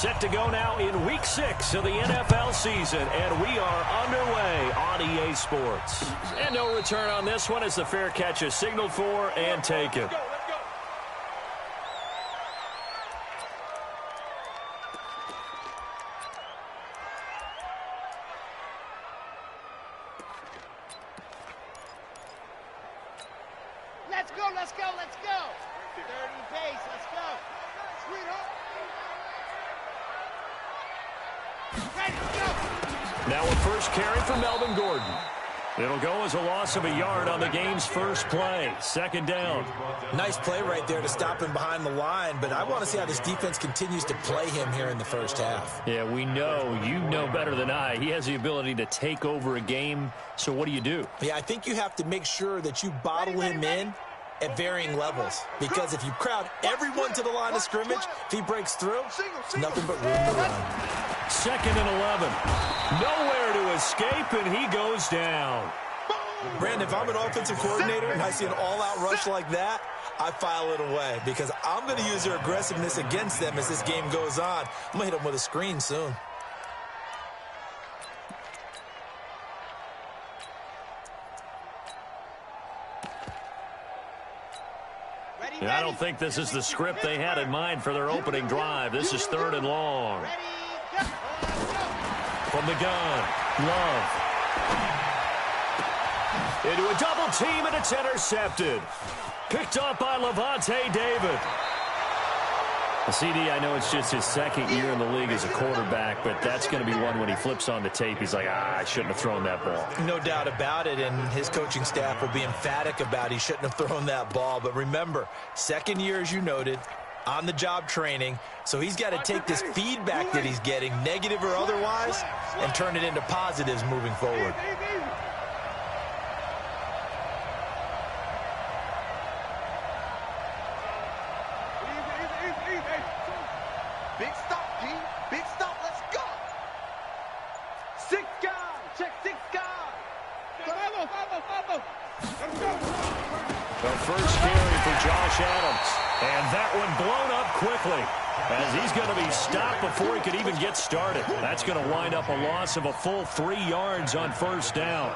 Set to go now in Week 6 of the NFL season, and we are underway on EA Sports. And no return on this one as the fair catch is signaled for and taken. Let's go. 30 pace, let's go. Sweetheart. Ready, go. Now a first carry for Melvin Gordon. It'll go as a loss of a yard on the game's first play. Second down. Nice play right there to stop him behind the line, but I want to see how this defense continues to play him here in the first half. Yeah, we know. You know better than I. He has the ability to take over a game, so what do? Yeah, I think you have to make sure that you bottle him in at varying levels, because if you crowd everyone to the line of scrimmage, if he breaks through, it's nothing but room to run. Second and 11. Nowhere to escape, and he goes down. Brandon, if I'm an offensive coordinator and I see an all-out rush like that, I file it away because I'm going to use their aggressiveness against them as this game goes on. I'm going to hit them with a screen soon. I don't think this is the script they had in mind for their opening drive. This is third and long. From the gun, Love. Into a double team, and it's intercepted. Picked up by Levante David. CD, I know it's just his second year in the league as a quarterback, but that's going to be one when he flips on the tape. He's like, I shouldn't have thrown that ball. No doubt about it, and his coaching staff will be emphatic about he shouldn't have thrown that ball. But remember, second year, as you noted, on-the-job training, so he's got to take this feedback that he's getting, negative or otherwise, and turn it into positives moving forward. Big stop, G. Big stop. Let's go. 6 guys. Check 6 guys. Vamos. Let's go. The first carry for Josh Adams. And that one blown up quickly as he's going to be stopped before he could even get started. That's going to wind up a loss of a full 3 yards on first down.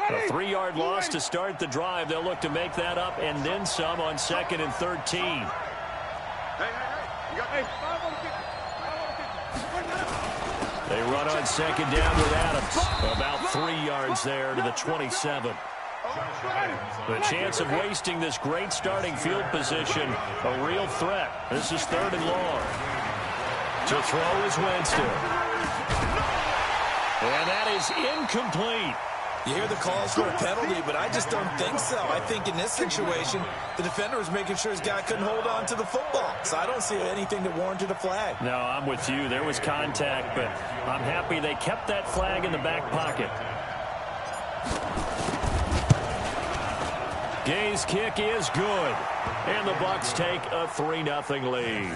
A 3-yard loss to start the drive. They'll look to make that up and then some on 2nd and 13. They run on 2nd down with Adams. About 3 yards there to the 27. The chance of wasting this great starting field position, a real threat. This is 3rd and long. To throw is Winston. And that is incomplete. You hear the calls for a penalty, but I just don't think so. I think in this situation, the defender was making sure his guy couldn't hold on to the football. So I don't see anything that warranted a flag. No, I'm with you. There was contact, but I'm happy they kept that flag in the back pocket. Gay's kick is good. And the Bucs take a 3-0 lead.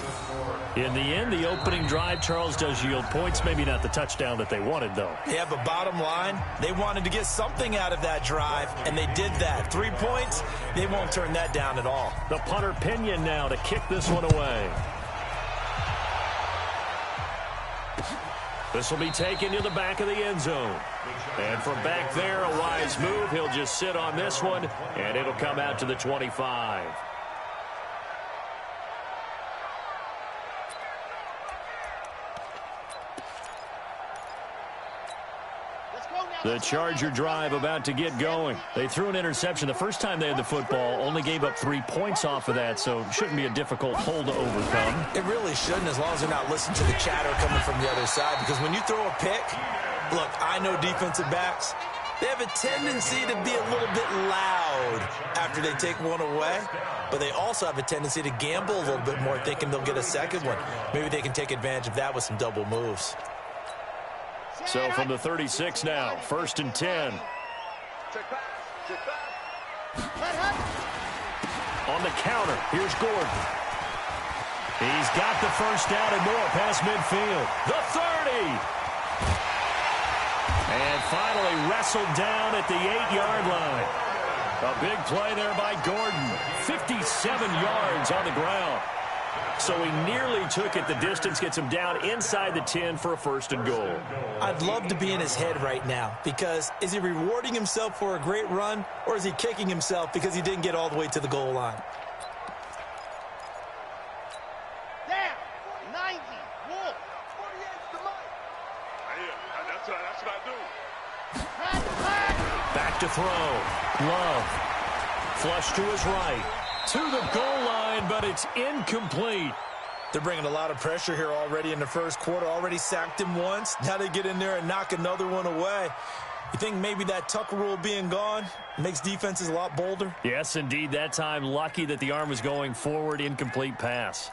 In the end, the opening drive, Charles, does yield points. Maybe not the touchdown that they wanted, though. Yeah, but bottom line, they wanted to get something out of that drive, and they did that. 3 points, they won't turn that down at all. The punter Pinion now to kick this one away. This will be taken to the back of the end zone. And from back there, a wise move. He'll just sit on this one, and it'll come out to the 25. The Charger drive about to get going. They threw an interception the first time they had the football, only gave up 3 points off of that, so it shouldn't be a difficult hole to overcome. It really shouldn't, as long as they're not listening to the chatter coming from the other side, because when you throw a pick, look, I know defensive backs, they have a tendency to be a little bit loud after they take one away, but they also have a tendency to gamble a little bit more, thinking they'll get a second one. Maybe they can take advantage of that with some double moves. So from the 36 now, 1st and 10. On the counter, here's Gordon. He's got the first down and more past midfield. The 30. And finally wrestled down at the 8-yard line. A big play there by Gordon. 57 yards on the ground. So he nearly took it the distance, gets him down inside the 10 for a first and goal. I'd love to be in his head right now, because is he rewarding himself for a great run, or is he kicking himself because he didn't get all the way to the goal line? Down. 90. Wolf. 48 to Mike. That's what I do. Back to throw. Love. Flush to his right. To the goal line, but it's incomplete. They're bringing a lot of pressure here already in the first quarter. Already sacked him once. Now they get in there and knock another one away. You think maybe that tuck rule being gone makes defenses a lot bolder? Yes, indeed. That time, lucky that the arm was going forward. Incomplete pass.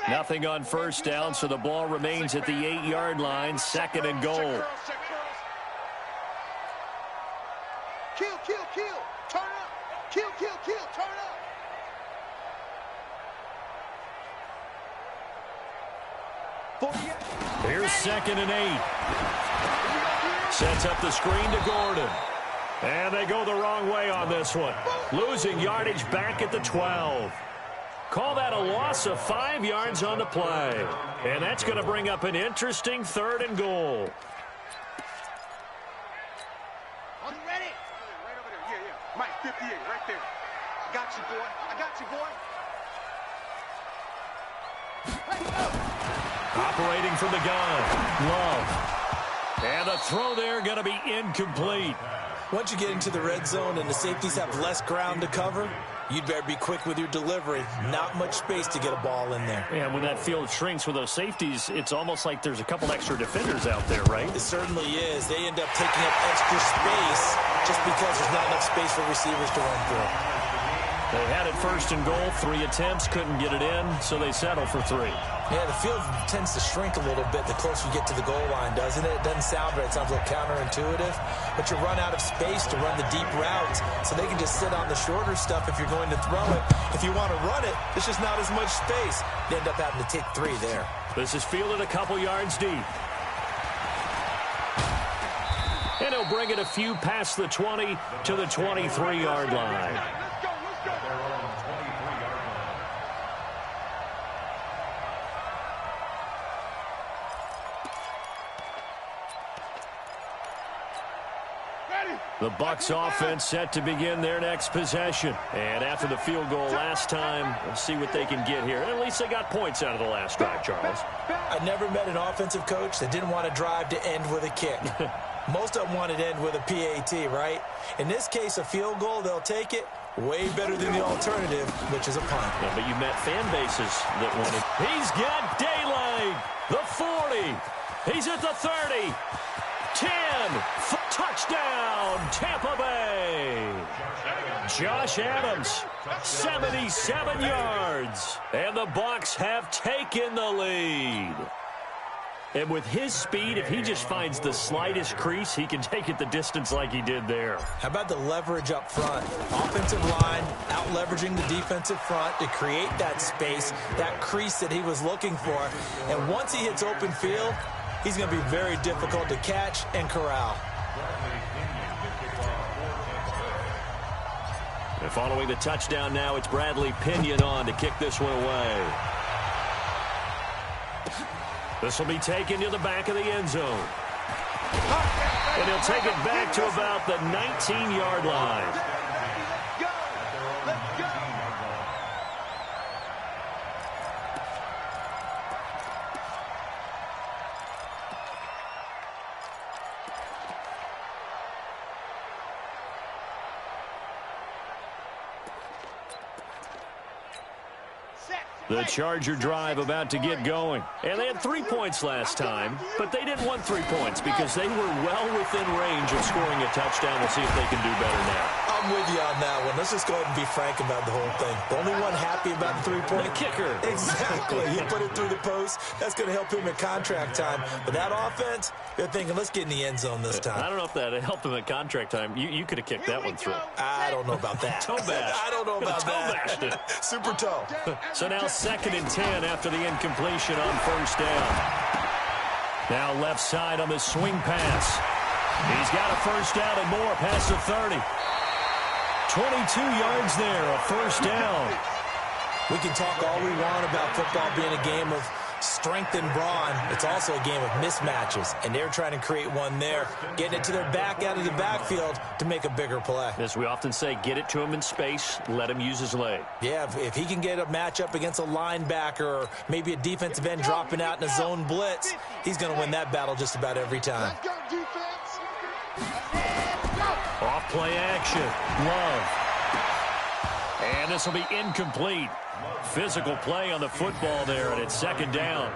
Nothing on first down, so the ball remains at the 8-yard line. Second and goal. Kill. Turn up. Kill. Turn up. Here's second and 8. Sets up the screen to Gordon. And they go the wrong way on this one. Losing yardage back at the 12. Call that a loss of 5 yards on the play. And that's going to bring up an interesting third and goal. Are you ready? Right over there. Yeah. Mike, 58, right there. I got you, boy. Let's go. Operating from the gun. Love. And a throw there going to be incomplete. Once you get into the red zone and the safeties have less ground to cover, you'd better be quick with your delivery. Not much space to get a ball in there. Yeah, when that field shrinks with those safeties, it's almost like there's a couple extra defenders out there, right? It certainly is. They end up taking up extra space just because there's not enough space for receivers to run through. They had it first and goal. 3 attempts, couldn't get it in, so they settle for 3. Yeah, the field tends to shrink a little bit the closer you get to the goal line, doesn't it? It doesn't sound right. It sounds a little counterintuitive. But you run out of space to run the deep routes, so they can just sit on the shorter stuff if you're going to throw it. If you want to run it, there's just not as much space. You end up having to take 3 there. This is fielded a couple yards deep. And he'll bring it a few past the 20 to the 23-yard line. The Bucs offense set to begin their next possession. And after the field goal last time, we'll see what they can get here. And at least they got points out of the last drive, Charles. I never met an offensive coach that didn't want to drive to end with a kick. Most of them wanted to end with a PAT, right? In this case, a field goal, they'll take it. Way better than the alternative, which is a punt. Yeah, but you met fan bases that wanted. He's got daylight. The 40. He's at the 30. 10. Touchdown, Tampa Bay. Josh Adams, 77 yards. And the Bucs have taken the lead. And with his speed, if he just finds the slightest crease, he can take it the distance like he did there. How about the leverage up front? Offensive line out-leveraging the defensive front to create that space, that crease that he was looking for. And once he hits open field, he's going to be very difficult to catch and corral. And following the touchdown now, it's Bradley Pinion on to kick this one away. This will be taken to the back of the end zone. And he'll take it back to about the 19-yard line. The Charger drive about to get going. And they had 3 points last time, but they didn't want 3 points because they were well within range of scoring a touchdown. We'll see if they can do better now. I'm with you on that one. Let's just go ahead and be frank about the whole thing. The only one happy about the three-point the kicker. Exactly. He put it through the post. That's going to help him at contract time. But that offense, they're thinking, let's get in the end zone this time. I don't know if that helped him at contract time. You could have kicked that one through. I don't know about that. Toe bash. I don't know about that. Toe bashed it. Super toe. So now 2nd and 10 after the incompletion on 1st down. Now left side on the swing pass. He's got a 1st down and more past the 30. 22 yards there, a 1st down. We can talk all we want about football being a game of strength and brawn. It's also a game of mismatches, and they're trying to create one there, getting it to their back out of the backfield to make a bigger play. As we often say, get it to him in space, let him use his leg. Yeah, if he can get a matchup against a linebacker or maybe a defensive end dropping out in a zone blitz, he's going to win that battle just about every time. Let's go, defense. Off play action. Love. And this will be incomplete. Physical play on the football there, and it's 2nd down.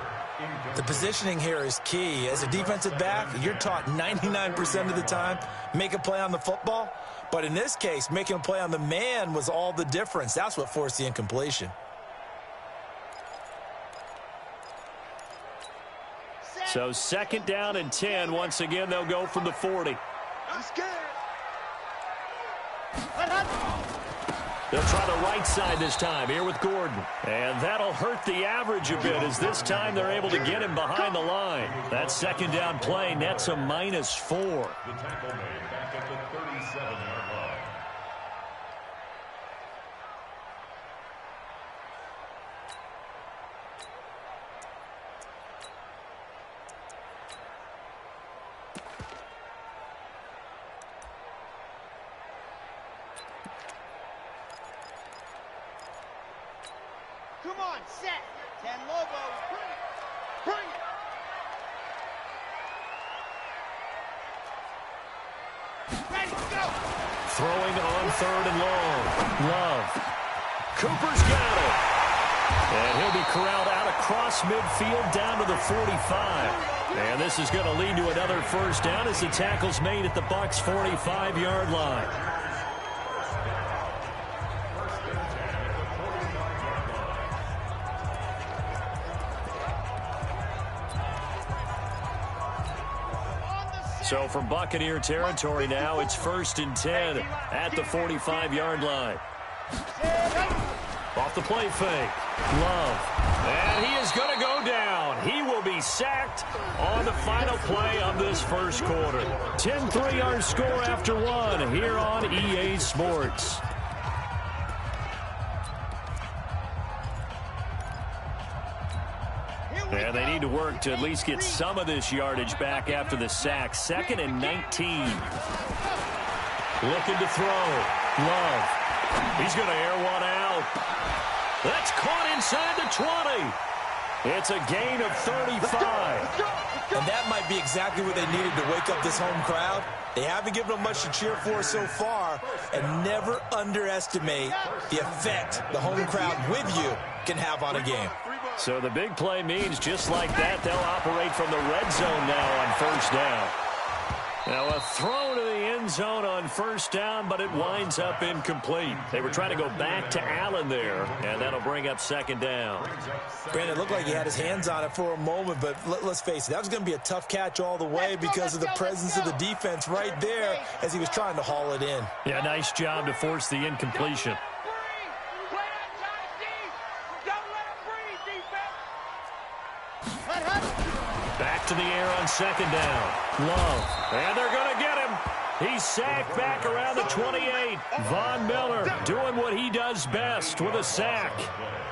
The positioning here is key. As a defensive back, you're taught 99% of the time, make a play on the football. But in this case, making a play on the man was all the difference. That's what forced the incompletion. So 2nd down and 10. Once again, they'll go from the 40. I'm scared. They'll try the right side this time here with Gordon. And that'll hurt the average a bit as this time they're able to get him behind the line. That 2nd down play nets a -4. The tackle made back at the 37-yard line. Come on, set. 10 Lobo. Bring it. Ready, go. Throwing on 3rd and long. Love. Cooper's got it. And he'll be corralled out across midfield down to the 45. And this is going to lead to another 1st down as the tackle's made at the Bucs' 45-yard line. So from Buccaneer territory now, it's 1st and 10 at the 45-yard line. Off the play fake. Love. And he is going to go down. He will be sacked on the final play of this 1st quarter. 10-3 our score after 1 here on EA Sports. And they need to work to at least get some of this yardage back after the sack. 2nd and 19. Looking to throw. Love. He's going to air one out. That's caught inside the 20. It's a gain of 35. And that might be exactly what they needed to wake up this home crowd. They haven't given them much to cheer for so far, and never underestimate the effect the home crowd with you can have on a game. So the big play means just like that, they'll operate from the red zone now on 1st down. Now a throw to the end zone on 1st down, but it winds up incomplete. They were trying to go back to Allen there, and that'll bring up 2nd down. Brandon, it looked like he had his hands on it for a moment, but let's face it, that was going to be a tough catch all the way because of the presence of the defense right there as he was trying to haul it in. Yeah, nice job to force the incompletion. Back to the air on 2nd down. Love. And they're going to get him. He's sacked back around the 28. Von Miller doing what he does best with a sack.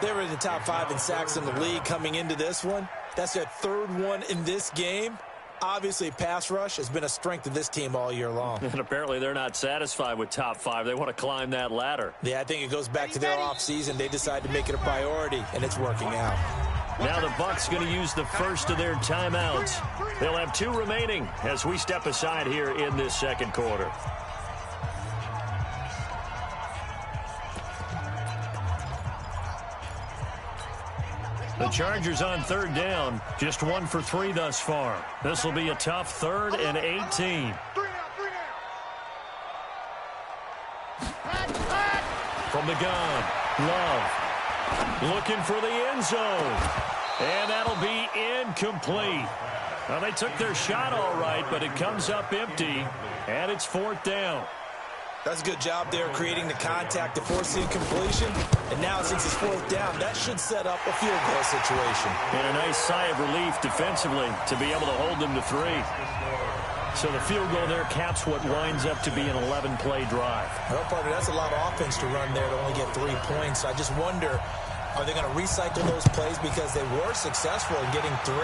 They were in the top 5 in sacks in the league coming into this one. That's their 3rd one in this game. Obviously, pass rush has been a strength of this team all year long. And apparently they're not satisfied with top 5. They want to climb that ladder. Yeah, I think it goes back to their offseason. They decided to make it a priority, and it's working out. Now the Bucs going to use the first of their timeouts. They'll have 2 remaining as we step aside here in this 2nd quarter. The Chargers on 3rd down, just 1 for 3 thus far. This will be a tough 3rd and 18. From the gun, Love looking for the end zone. And that'll be incomplete. Well, they took their shot all right, but it comes up empty, and it's 4th down. That's a good job there creating the contact to force the incompletion. And now since it's 4th down, that should set up a field goal situation. And a nice sigh of relief defensively to be able to hold them to 3. So the field goal there caps what winds up to be an 11-play drive. Well, partner, that's a lot of offense to run there to only get 3 points. I just wonder, are they going to recycle those plays because they were successful in getting 3?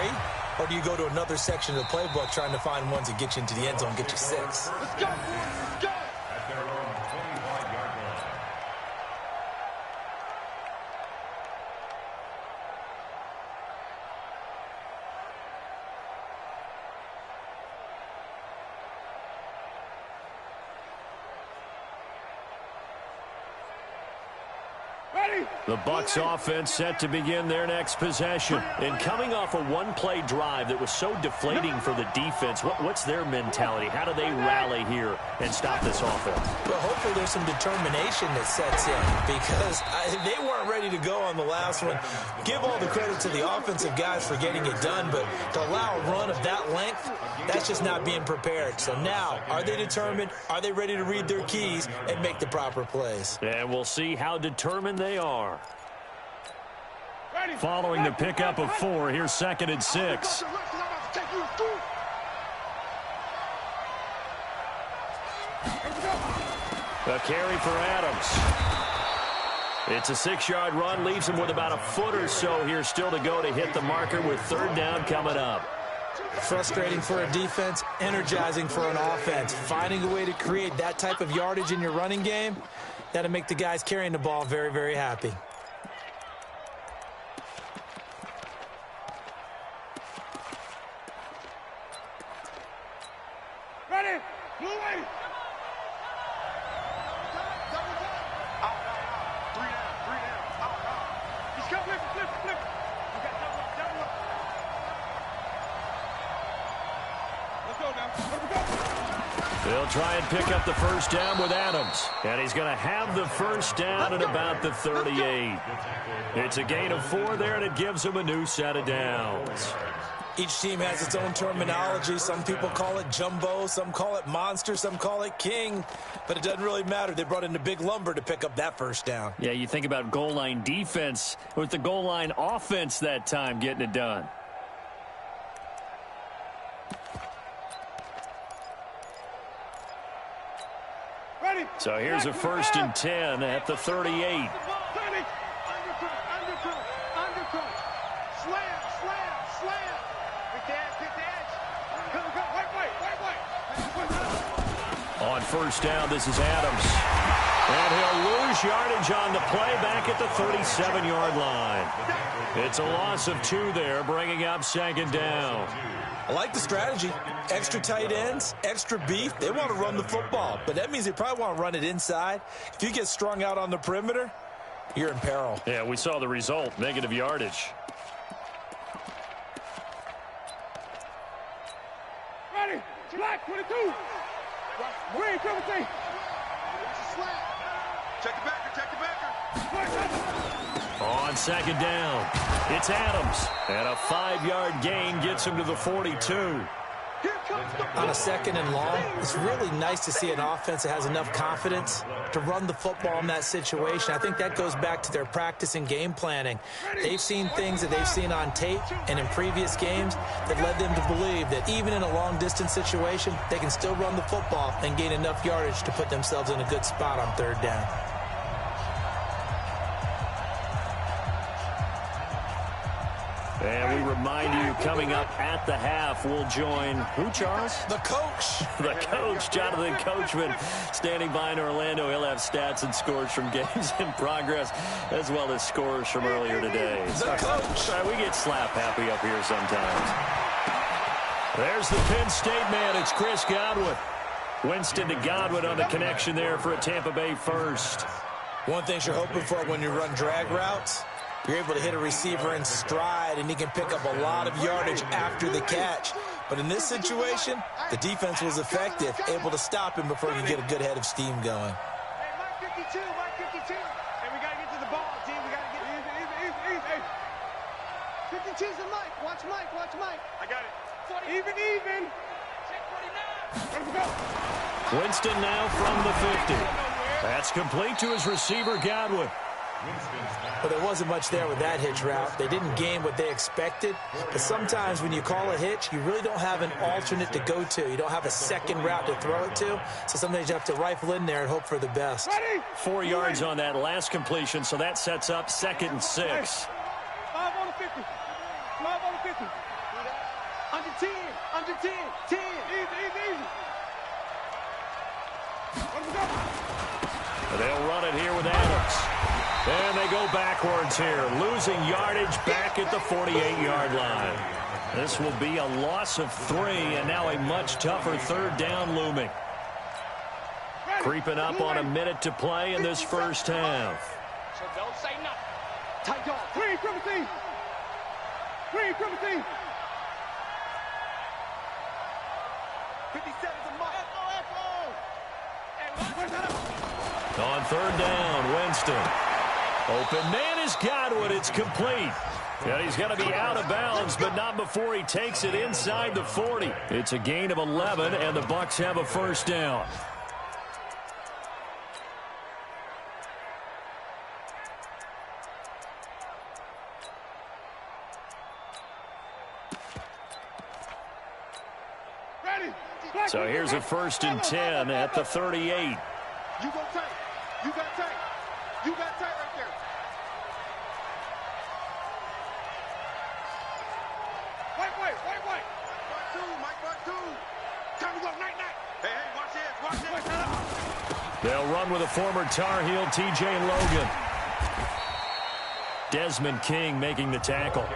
Or do you go to another section of the playbook trying to find ones that get you into the end zone and get you 6? Let's go. Let's go. At their own 25-yard line. The Bucs offense set to begin their next possession. And coming off a one-play drive that was so deflating for the defense, what's their mentality? How do they rally here and stop this offense? Well, hopefully there's some determination that sets in because they weren't ready to go on the last one. Give all the credit to the offensive guys for getting it done, but to allow a run of that length, that's just not being prepared. So now, are they determined? Are they ready to read their keys and make the proper plays? And we'll see how determined they are. Following the pickup of 4, here's 2nd and 6. A carry for Adams. It's a 6-yard run, leaves him with about a foot or so here still to go to hit the marker with 3rd down coming up. Frustrating for a defense, energizing for an offense. Finding a way to create that type of yardage in your running game, that'll make the guys carrying the ball very, very happy. Ready? Blue way. Out. 3 down. Out. He's got flip. Okay, double up. Let's go now. They'll try and pick up the 1st down with Adams. And he's going to have the 1st down at about the 38. It's a gain of 4 there, and it gives him a new set of downs. Each team has its own terminology. Some people call it jumbo, some call it monster, some call it king. But it doesn't really matter. They brought in the big lumber to pick up that 1st down. Yeah, you think about goal line defense with the goal line offense that time getting it done. Ready? So here's a 1st and 10 at the 38. Undercut. Slam. Good dash. Go. White. On 1st down, this is Adams. And he'll lose yardage on the play back at the 37-yard line. It's a loss of 2 there, bringing up 2nd down. I like the strategy. Extra tight ends, extra beef. They want to run the football, but that means they probably want to run it inside. If you get strung out on the perimeter, you're in peril. Yeah, we saw the result, negative yardage. Ready? Black 22. Green 17. Check the backer. On 2nd down, it's Adams. And a 5-yard gain gets him to the 42. On a 2nd and long, it's really nice to see an offense that has enough confidence to run the football in that situation. I think that goes back to their practice and game planning. They've seen things that they've seen on tape and in previous games that led them to believe that even in a long-distance situation, they can still run the football and gain enough yardage to put themselves in a good spot on 3rd down. And we remind you, coming up at the half, we'll join who, Charles? The coach. The coach, Jonathan Coachman, standing by in Orlando. He'll have stats and scores from games in progress, as well as scores from earlier today. The coach. We get slap happy up here sometimes. There's the Penn State man. It's Chris Godwin. Winston to Godwin on the connection there for a Tampa Bay 1st. One thing you're hoping for when you run drag routes, you're able to hit a receiver in stride, and he can pick up a lot of yardage after the catch. But in this situation, the defense was effective, able to stop him before you get a good head of steam going. Hey, Mike 52. And we got to get to the ball, team. We got to get easy. 52's the Mike. Watch Mike. I got it. Even. Check 49. Let's go. Winston now from the 50. That's complete to his receiver, Gywu. But there wasn't much there with that hitch route. They didn't gain what they expected. But sometimes when you call a hitch, you really don't have an alternate to go to. You don't have a second route to throw it to. So sometimes you have to rifle in there and hope for the best. Ready? 4 yards on that last completion, so that sets up 2nd and 6. 5 on the 50. 5 on the 50. Under 10. 10. Easy. Let's go. They'll run it here with Adams. And they go backwards here, losing yardage back at the 48-yard line. This will be a loss of 3, and now a much tougher 3rd down looming. Creeping up on a minute to play in this first half. So don't say nothing. Tight dog. 3 from the team. 57's a mark. On 3rd down, Winston. Open man is Godwin. It's complete. And he's going to be out of bounds, but not before he takes it inside the 40. It's a gain of 11, and the Bucs have a 1st down. So here's a 1st and 10 at the 38. You go tight. You got tight. Right there. Wait. Mike, 2. Time to go. Night. Hey, watch this. They'll run with a former Tar Heel, T.J. Logan. Desmond King making the tackle.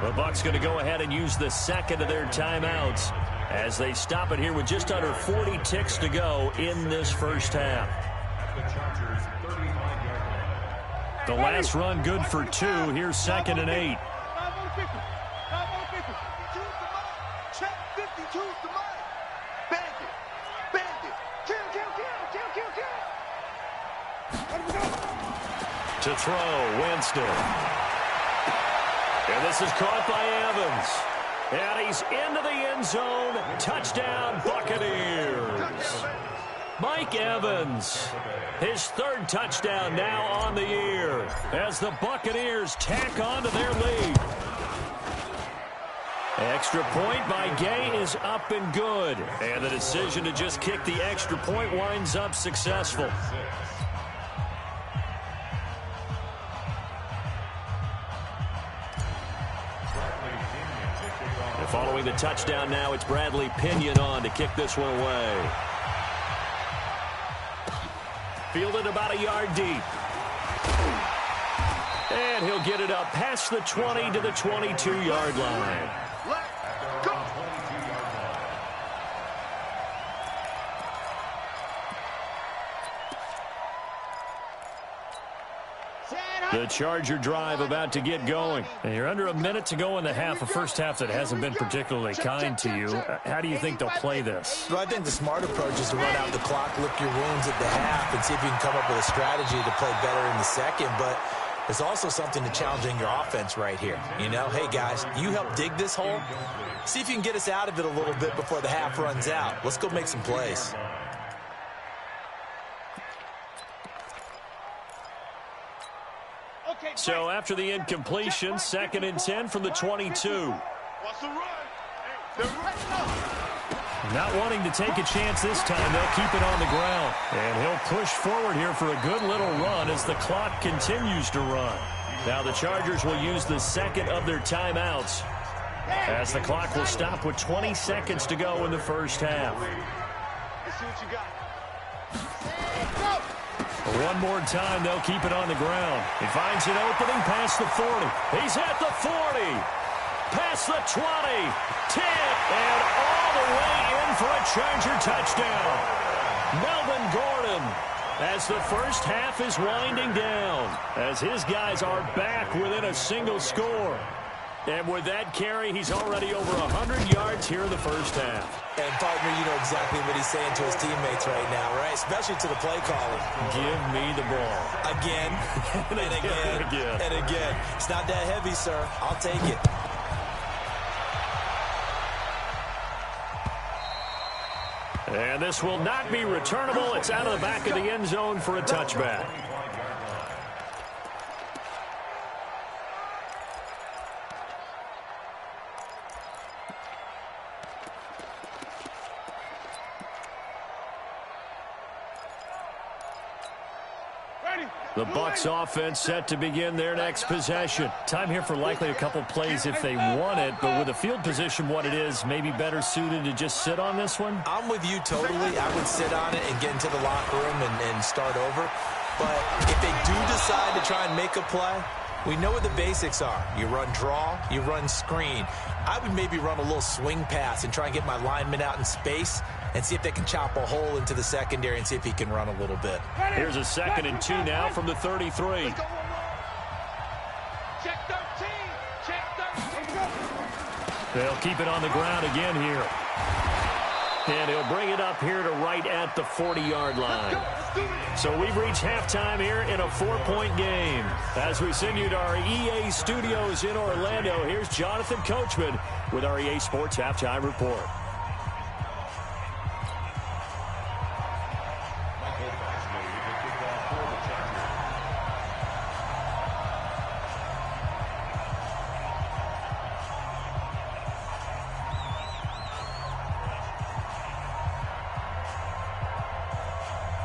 The Bucs going to go ahead and use the 2nd of their timeouts as they stop it here with just under 40 ticks to go in this first half. The last run good for 2. Here's 2nd and 8. 5 on the 50. 5 on the 50. Check 52's the money. Bandit. Kill. Let him go. To throw, Winston. And this is caught by Evans. And he's into the end zone. Touchdown, Buccaneers. Mike Evans, his 3rd touchdown now on the year as the Buccaneers tack on to their lead. Extra point by Gay is up and good. And the decision to just kick the extra point winds up successful. And following the touchdown now, it's Bradley Pinion on to kick this one away. Fielded about a yard deep. And he'll get it up past the 20 to the 22-yard line. Let's go. The Charger drive about to get going. And you're under a minute to go in the half, a first half that hasn't been particularly kind to you. How do you think they'll play this? Well, I think the smart approach is to run out the clock, lick your wounds at the half, and see if you can come up with a strategy to play better in the second. But there's also something to challenging your offense right here. You know, hey, guys, you help dig this hole. See if you can get us out of it a little bit before the half runs out. Let's go make some plays. So after the incompletion, 2nd and 10 from the 22. What's the run? Hey, they're running up. Not wanting to take a chance this time, they'll keep it on the ground. And he'll push forward here for a good little run as the clock continues to run. Now the Chargers will use the 2nd of their timeouts as the clock will stop with 20 seconds to go in the first half. Let's see what you got. One more time, they'll keep it on the ground. He finds an opening past the 40. He's at the 40. Past the 20. 10. And all the way in for a Charger touchdown. Melvin Gordon, as the first half is winding down, as his guys are back within a single score. And with that carry, he's already over 100 yards here in the first half. And, partner, you know exactly what he's saying to his teammates right now, right? Especially to the play caller. Give me the ball. Again, and again, and again. It's not that heavy, sir. I'll take it. And this will not be returnable. It's out of the back of the end zone for a touchback. The Bucs offense set to begin their next possession. Time here for likely a couple plays if they want it, but with the field position what it is, maybe better suited to just sit on this one? I'm with you totally. I would sit on it and get into the locker room and start over. But if they do decide to try and make a play, we know what the basics are. You run draw, you run screen. I would maybe run a little swing pass and try and get my lineman out in space and see if they can chop a hole into the secondary and see if he can run a little bit. Here's a 2nd and 2 now from the 33. Check 13. Check 13. They'll keep it on the ground again here. And he'll bring it up here to right at the 40-yard line. So we've reached halftime here in a 4-point game. As we send you to our EA studios in Orlando, here's Jonathan Coachman with our EA Sports Halftime Report.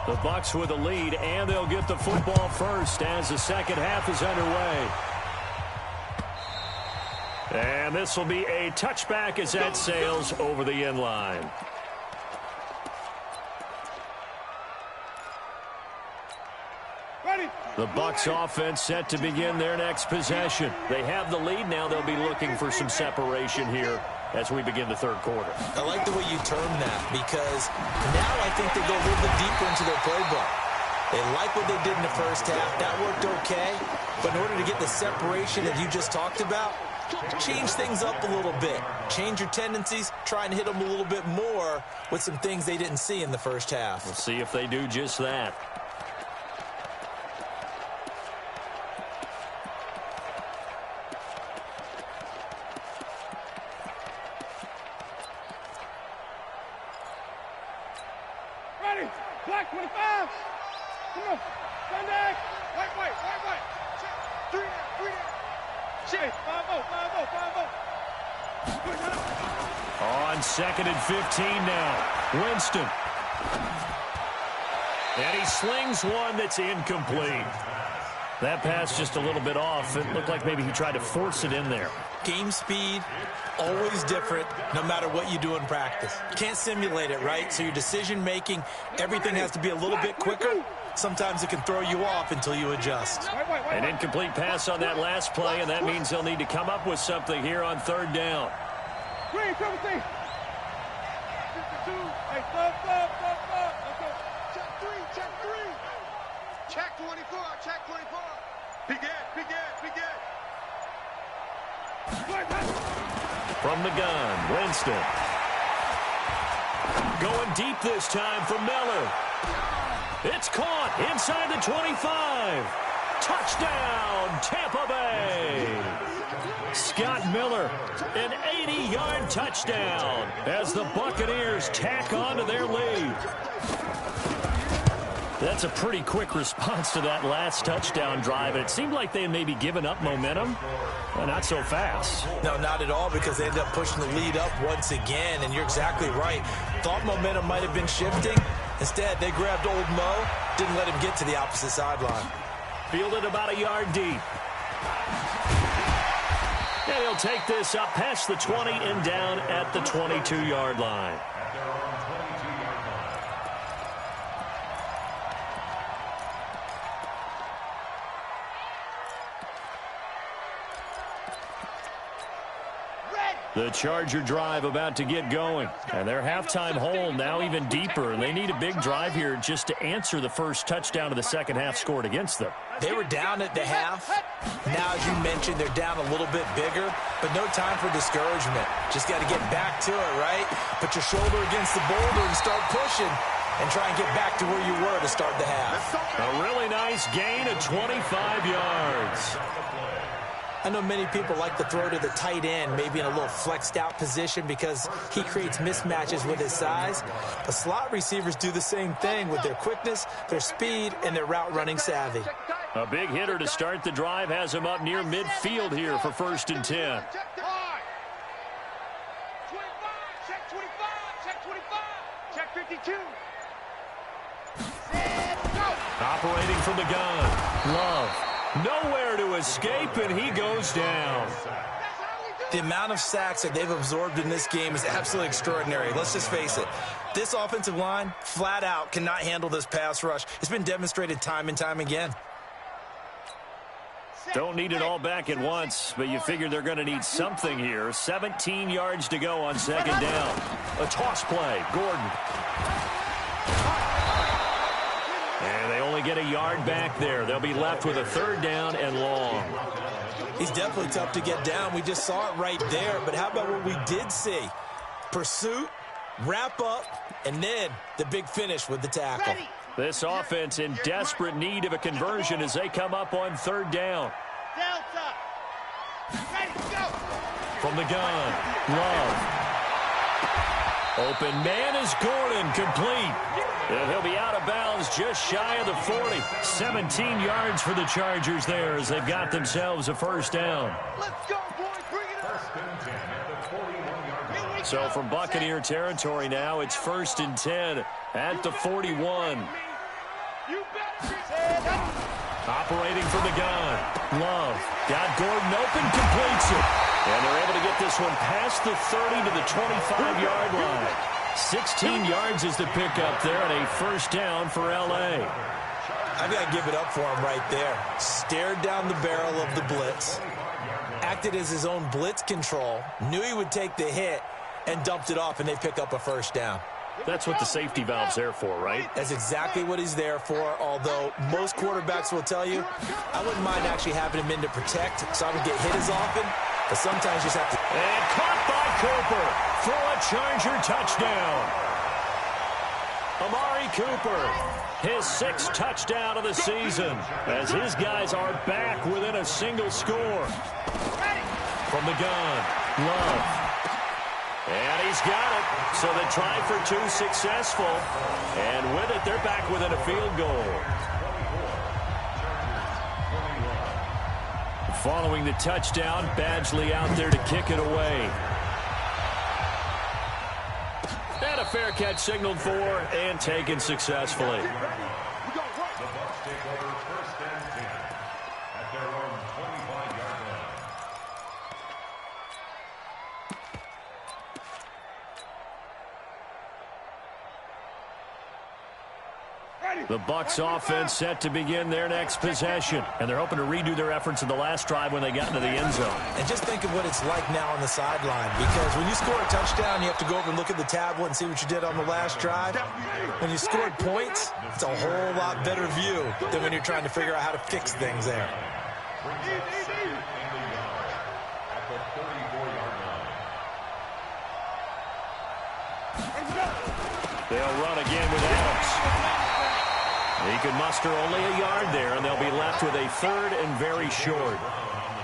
The Bucs with a lead, and they'll get the football first as the second half is underway. And this will be a touchback as that sails over the end line. The Bucs offense set to begin their next possession. They have the lead. Now they'll be looking for some separation here as we begin the third quarter. I like the way you term that because now I think they go a little bit deeper into their playbook. They like what they did in the first half. That worked okay. But in order to get the separation that you just talked about, change things up a little bit. Change your tendencies. Try and hit them a little bit more with some things they didn't see in the first half. We'll see if they do just that. Black 25. Come on. Stand back. White. Check. 3 down. Check. 5-0. On 2nd and 15 now. Winston. And he slings one that's incomplete. That pass just a little bit off. It looked like maybe he tried to force it in there. Game speed, always different, no matter what you do in practice. You can't simulate it, right? So your decision-making, everything has to be a little bit quicker. Sometimes it can throw you off until you adjust. An incomplete pass on that last play, and that means they'll need to come up with something here on 3rd down. Green, cover C. 52. Hey, stop. Let's go. Check 3. Check 24. Check 24. Big Ed. From the gun, Winston. Going deep this time for Miller. It's caught inside the 25. Touchdown, Tampa Bay. Scott Miller, an 80-yard touchdown as the Buccaneers tack on to their lead. That's a pretty quick response to that last touchdown drive. It seemed like they had maybe given up momentum. Well, not so fast. No, not at all, because they ended up pushing the lead up once again, and you're exactly right. Thought momentum might have been shifting. Instead, they grabbed old Mo, didn't let him get to the opposite sideline. Fielded about a yard deep. And he'll take this up past the 20 and down at the 22-yard line. The Charger drive about to get going. And their halftime hole now even deeper. And they need a big drive here just to answer the first touchdown of the second half scored against them. They were down at the half. Now, as you mentioned, they're down a little bit bigger, but no time for discouragement. Just got to get back to it, right? Put your shoulder against the boulder and start pushing and try and get back to where you were to start the half. A really nice gain of 25 yards. I know many people like to throw to the tight end, maybe in a little flexed out position because he creates mismatches with his size. But slot receivers do the same thing with their quickness, their speed, and their route running savvy. A big hitter to start the drive has him up near midfield here for 1st and 10. Check 25, check 25, check 52. Operating from the gun. Love. Nowhere to escape, and he goes down. The amount of sacks that they've absorbed in this game is absolutely extraordinary. Let's just face it. This offensive line, flat out, cannot handle this pass rush. It's been demonstrated time and time again. Don't need it all back at once, but you figure they're going to need something here. 17 yards to go on 2nd down. A toss play. Gordon. And they only get a yard back there. They'll be left with a 3rd down and long. He's definitely tough to get down. We just saw it right there. But how about what we did see? Pursuit, wrap up, and then the big finish with the tackle. This offense in desperate need of a conversion as they come up on 3rd down. Delta. Ready, go. From the gun, Love. Open man is Gordon, complete. And he'll be out of bounds just shy of the 40. 17 yards for the Chargers there as they've got themselves a 1st down. Let's go, boys. Bring it up. So from Buccaneer territory now, it's 1st and 10 at the 41. You bet. Operating from the gun. Love. Got Gordon open, completes it. And they're able to get this one past the 30 to the 25-yard line. 16 yards is the pickup there and a 1st down for L.A. I've got to give it up for him right there. Stared down the barrel of the blitz. Acted as his own blitz control. Knew he would take the hit and dumped it off, and they pick up a 1st down. That's what the safety valve's there for, right? That's exactly what he's there for, although most quarterbacks will tell you, I wouldn't mind actually having him in to protect so I would get hit as often, but sometimes you just have to. And caught by Cooper for a Charger touchdown. Amari Cooper, his 6th touchdown of the season, as his guys are back within a single score. From the gun, Love. And he's got it. So the try for 2 successful. And with it, they're back within a field goal. Following the touchdown, Badgley out there to kick it away. And a fair catch signaled for and taken successfully. The Bucs take over 1st and 10 at their own 25-yard line. The Bucs offense set to begin their next possession. And they're hoping to redo their efforts in the last drive when they got into the end zone. And just think of what it's like now on the sideline, because when you score a touchdown, you have to go over and look at the tablet and see what you did on the last drive. When you scored points, it's a whole lot better view than when you're trying to figure out how to fix things there. They'll run again with Adams. He can muster only a yard there, and they'll be left with a 3rd and very short.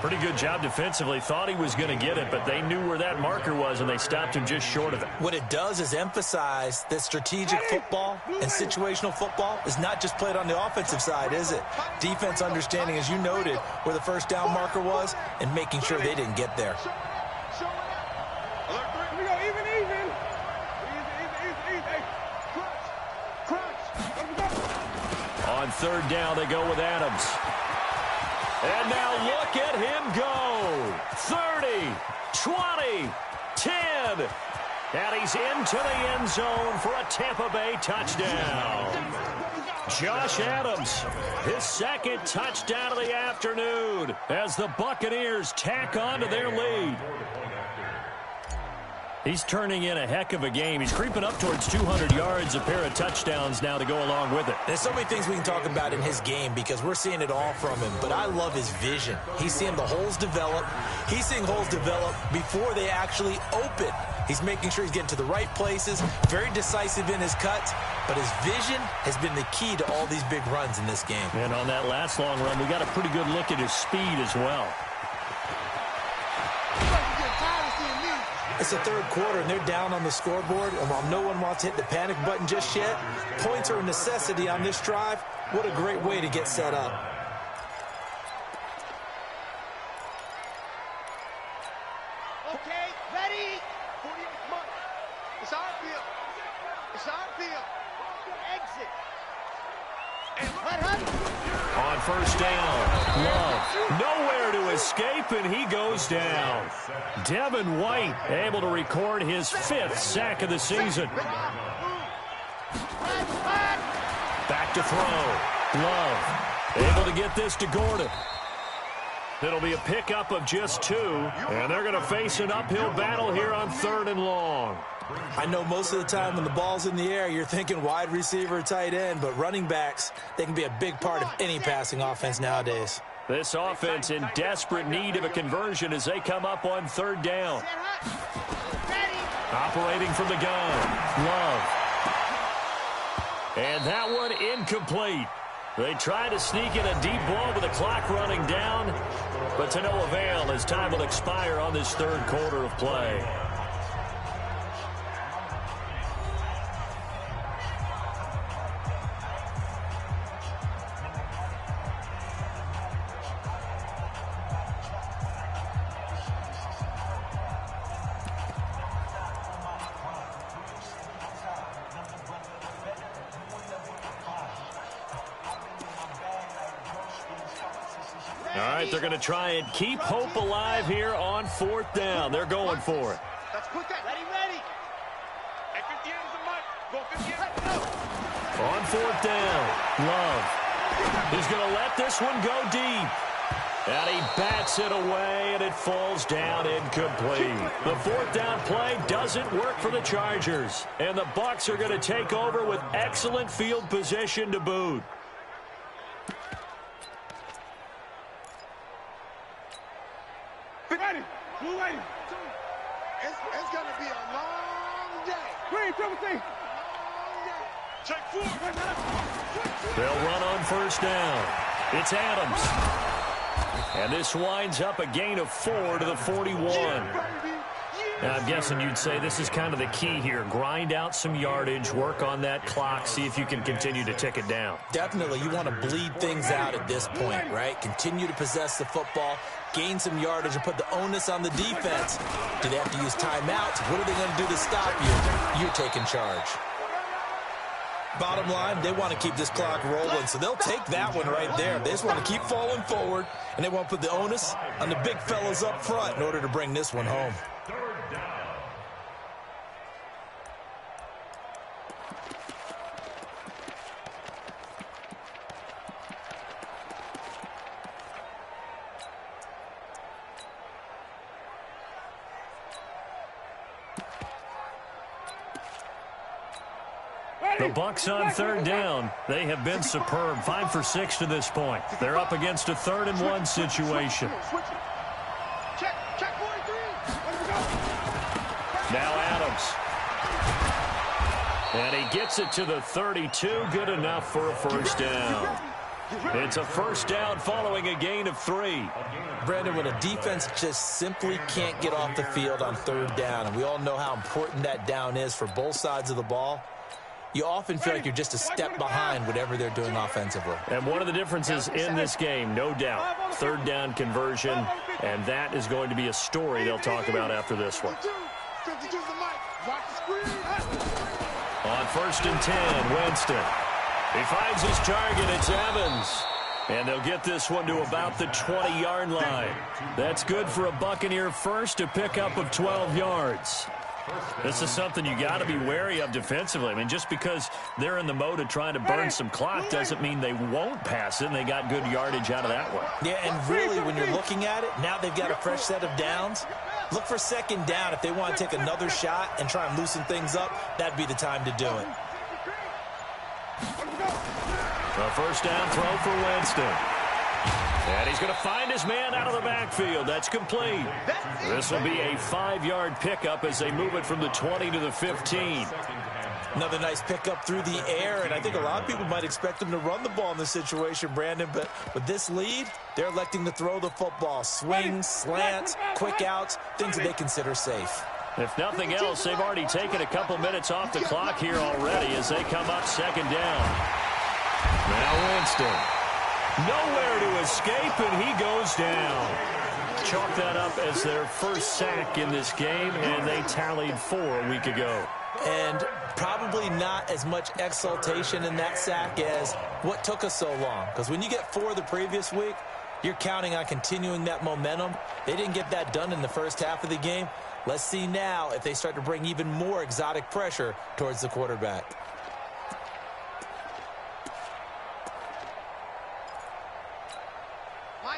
Pretty good job defensively. Thought he was going to get it, but they knew where that marker was, and they stopped him just short of it. What it does is emphasize that strategic football and situational football is not just played on the offensive side, is it? Defense understanding, as you noted, where the 1st down marker was and making sure they didn't get there. Here we go, even. Easy. Crunch. On 3rd down, they go with Adams. And now look at him go. 30, 20, 10. And he's into the end zone for a Tampa Bay touchdown. Josh Adams, his 2nd touchdown of the afternoon as the Buccaneers tack on to their lead. He's turning in a heck of a game. He's creeping up towards 200 yards, a pair of touchdowns now to go along with it. There's so many things we can talk about in his game because we're seeing it all from him, but I love his vision. He's seeing the holes develop. He's seeing holes develop before they actually open. He's making sure he's getting to the right places, very decisive in his cuts, but his vision has been the key to all these big runs in this game. And on that last long run, we got a pretty good look at his speed as well. It's the third quarter, and they're down on the scoreboard, and while no one wants to hit the panic button just yet, points are a necessity on this drive. What a great way to get set up. Okay, ready. 48 months. It's our field. It's our field. Exit. On first down, Love nowhere to escape, and he goes down. Devin White able to record his 5th sack of the season. Back to throw. Love able to get this to Gordon. It'll be a pickup of just 2, and they're going to face an uphill battle here on 3rd and long. I know most of the time when the ball's in the air, you're thinking wide receiver, tight end, but running backs, they can be a big part of any passing offense nowadays. This offense in desperate need of a conversion as they come up on 3rd down. Operating from the gun, Love. And that one incomplete. They try to sneak in a deep ball with the clock running down, but to no avail as time will expire on this 3rd quarter of play. All right, they're going to try and keep hope alive here on 4th down. They're going for it. Let's put that. Ready. At 50 ends a month. Go 50 ends. On 4th down, Love. He's going to let this one go deep. And he bats it away, and it falls down incomplete. The 4th down play doesn't work for the Chargers. And the Bucs are going to take over with excellent field position to boot. It's going to be a long day. Green, Timothy. Check 4. They'll run on 1st down. It's Adams. And this winds up a gain of 4 to the 41. Now, I'm guessing you'd say this is kind of the key here. Grind out some yardage, work on that clock, see if you can continue to tick it down. Definitely, you want to bleed things out at this point, right? Continue to possess the football, gain some yardage, and put the onus on the defense. Do they have to use timeouts? What are they going to do to stop you? You're taking charge. Bottom line, they want to keep this clock rolling, so they'll take that one right there. They just want to keep falling forward, and they want to put the onus on the big fellas up front in order to bring this one home. The Bucs on 3rd down. They have been superb. 5 for 6 to this point. They're up against a 3rd and 1 situation. Check 43. Now Adams. And he gets it to the 32. Good enough for a 1st down. It's a 1st down following a gain of 3. Brandon, when a defense just simply can't get off the field on 3rd down, and we all know how important that down is for both sides of the ball, you often feel like you're just a step behind whatever they're doing offensively. And one of the differences in this game, no doubt, 3rd down conversion, and that is going to be a story they'll talk about after this one. On 1st and 10, Winston. He finds his target. It's Evans. And they'll get this one to about the 20-yard line. That's good for a Buccaneer first, a pickup of 12 yards. This is something you got to be wary of defensively. I mean, just because they're in the mode of trying to burn some clock doesn't mean they won't pass it, and they got good yardage out of that one. Yeah, and really, when you're looking at it, now they've got a fresh set of downs. Look for second down. If they want to take another shot and try and loosen things up, that'd be the time to do it. A first down throw for Winston. And he's going to find his man out of the backfield. That's complete. This will be a 5-yard pickup as they move it from the 20 to the 15. Another nice pickup through the air, and I think a lot of people might expect them to run the ball in this situation, Brandon, but with this lead, they're electing to throw the football. Swings, slants, quick outs, things that they consider safe. If nothing else, they've already taken a couple minutes off the clock here already as they come up second down. Now Winston. Nowhere to escape, and he goes down. Chalk that up as their first sack in this game, and they tallied 4 a week ago. And probably not as much exultation in that sack as what took us so long. Because when you get 4 the previous week, you're counting on continuing that momentum. They didn't get that done in the first half of the game. Let's see now if they start to bring even more exotic pressure towards the quarterback.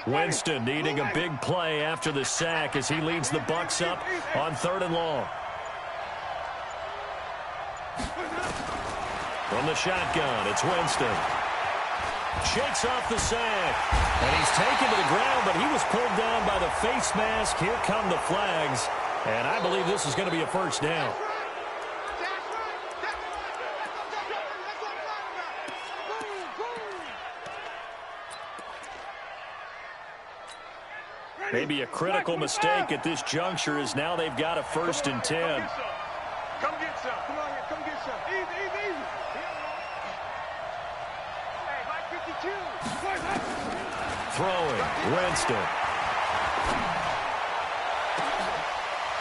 Winston needing a big play after the sack as he leads the Bucs up on 3rd and long. From the shotgun, it's Winston. Shakes off the sack. And he's taken to the ground, but he was pulled down by the face mask. Here come the flags. And I believe this is going to be a first down. Maybe a critical mistake at this juncture as now they've got a 1st and 10. Come get some. Come on here. Come get some. Easy. Hey, 552. Throwing, Winston.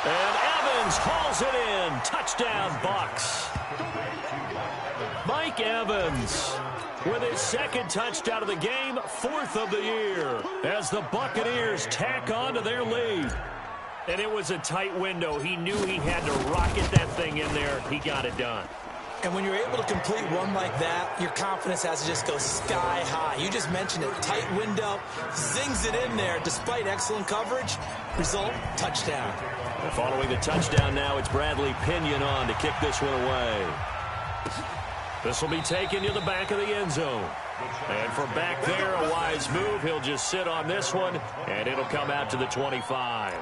And Evans hauls it in. Touchdown, Bucs. Mike Evans with his 2nd touchdown of the game, 4th of the year, as the Buccaneers tack on to their lead. And it was a tight window. He knew he had to rocket that thing in there. He got it done. And when you're able to complete one like that, your confidence has to just go sky high. You just mentioned it. Tight window, zings it in there despite excellent coverage. Result, touchdown. And following the touchdown now, it's Bradley Pinion on to kick this one away. This will be taken to the back of the end zone. And from back there, a wise move. He'll just sit on this one, and it'll come out to the 25.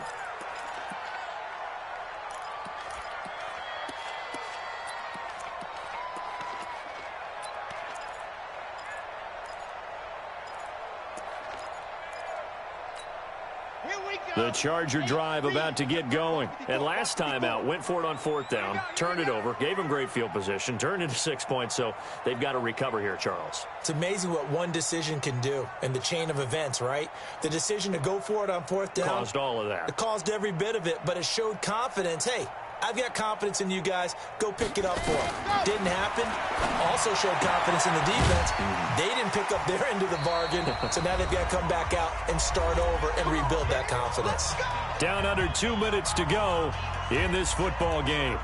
The Charger drive about to get going. And last time out, went for it on 4th down, turned it over, gave them great field position, turned into 6 points, so they've got to recover here, Charles. It's amazing what one decision can do in the chain of events, right? The decision to go for it on 4th down. Caused all of that. It caused every bit of it, but it showed confidence. Hey, I've got confidence in you guys. Go pick it up for them. Didn't happen. Also showed confidence in the defense. They didn't pick up their end of the bargain, so now they've got to come back out and start over and rebuild that confidence. Down under 2 minutes to go in this football game.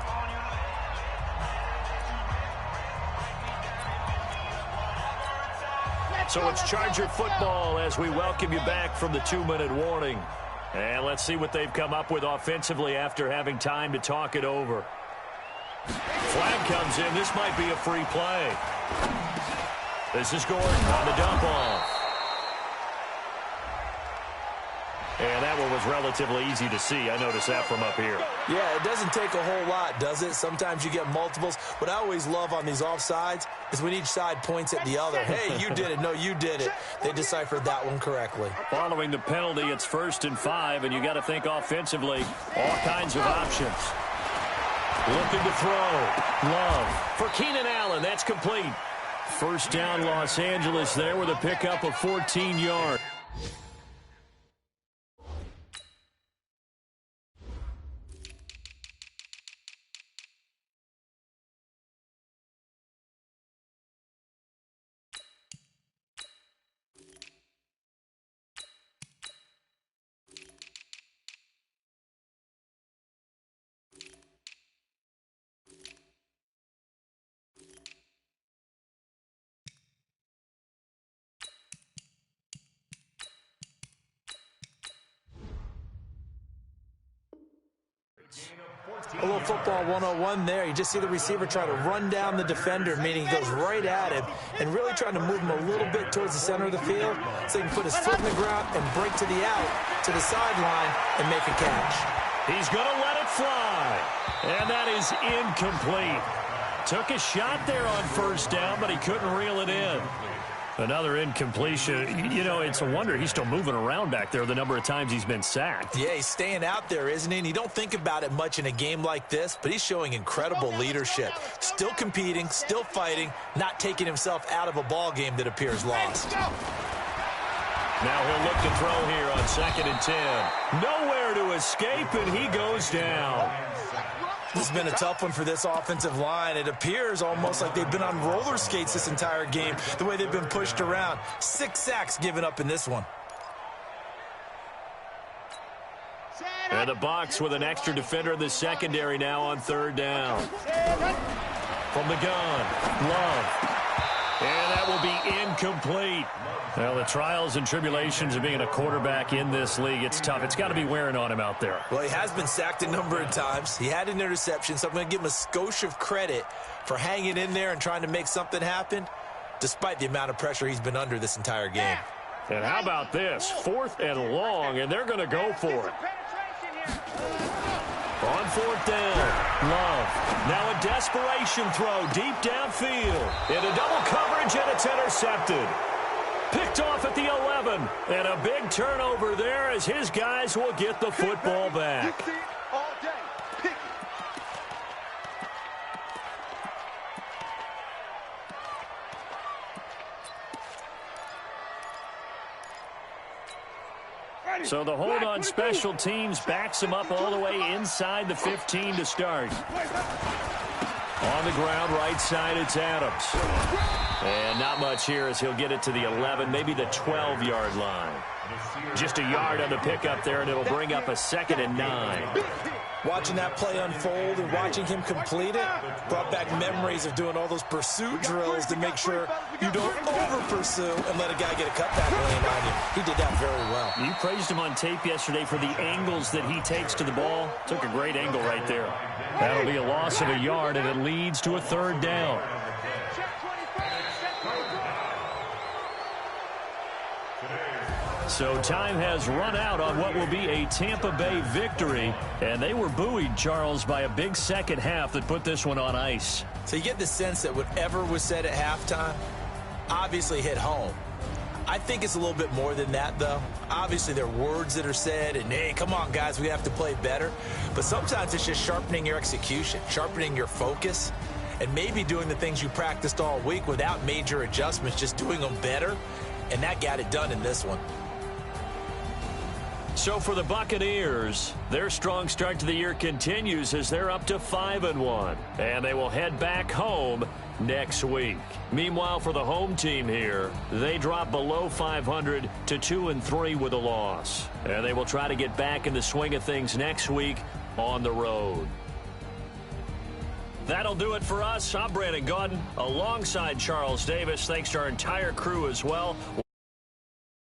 So it's Charger football as we welcome you back from the 2-minute warning. And let's see what they've come up with offensively after having time to talk it over. Flag comes in. This might be a free play. This is Gordon on the dump off. And that one was relatively easy to see. I noticed that from up here. Yeah, it doesn't take a whole lot, does it? Sometimes you get multiples. What I always love on these offsides is when each side points at the other. Hey, you did it. No, you did it. They deciphered that one correctly. Following the penalty, it's 1st and 5, and you got to think offensively, all kinds of options. Looking to throw. Love for Keenan Allen. That's complete. First down, Los Angeles there with a pickup of 14 yards. A little football 101 there. You just see the receiver try to run down the defender, meaning he goes right at him, and really trying to move him a little bit towards the center of the field so he can put his foot in the ground and break to the out, to the sideline, and make a catch. He's going to let it fly. And that is incomplete. Took a shot there on first down, but he couldn't reel it in. Another incompletion. You know, it's a wonder he's still moving around back there the number of times he's been sacked. Yeah, he's staying out there, isn't he? And you don't think about it much in a game like this, but he's showing incredible leadership. Still competing, still fighting, not taking himself out of a ball game that appears lost. Now he'll look to throw here on 2nd and 10. Nowhere to escape, and he goes down. This has been a tough one for this offensive line. It appears almost like they've been on roller skates this entire game, the way they've been pushed around. 6 sacks given up in this one. And the Bucs with an extra defender in the secondary now on 3rd down. From the gun, Love. And that will be incomplete. Well, the trials and tribulations of being a quarterback in this league, it's tough. It's got to be wearing on him out there. Well, he has been sacked a number of times. He had an interception, so I'm going to give him a skosh of credit for hanging in there and trying to make something happen, despite the amount of pressure he's been under this entire game. And how about this? 4th and long, and they're going to go for it. On 4th down, Love. Now a desperation throw deep downfield. Into double coverage, and it's intercepted. Picked off at the 11. And a big turnover there as his guys will get the football back. So the hold on special teams backs him up all the way inside the 15 to start. On the ground, right side, it's Adams. And not much here as he'll get it to the 11, maybe the 12-yard line. Just a yard on the pickup there, and it'll bring up a 2nd and 9. Watching that play unfold and watching him complete it brought back memories of doing all those pursuit drills to make sure you don't over-pursue and let a guy get a cutback lane on you. He did that very well. You praised him on tape yesterday for the angles that he takes to the ball. Took a great angle right there. That'll be a loss of a yard, and it leads to a 3rd down. So time has run out on what will be a Tampa Bay victory. And they were buoyed, Charles, by a big second half that put this one on ice. So you get the sense that whatever was said at halftime obviously hit home. I think it's a little bit more than that, though. Obviously, there are words that are said, and, hey, come on, guys, we have to play better. But sometimes it's just sharpening your execution, sharpening your focus, and maybe doing the things you practiced all week without major adjustments, just doing them better. And that got it done in this one. So for the Buccaneers, their strong start to the year continues as they're up to 5-1. And they will head back home next week. Meanwhile, for the home team here, they drop below 500 to 2-3 with a loss. And they will try to get back in the swing of things next week on the road. That'll do it for us. I'm Brandon Gaudin alongside Charles Davis. Thanks to our entire crew as well.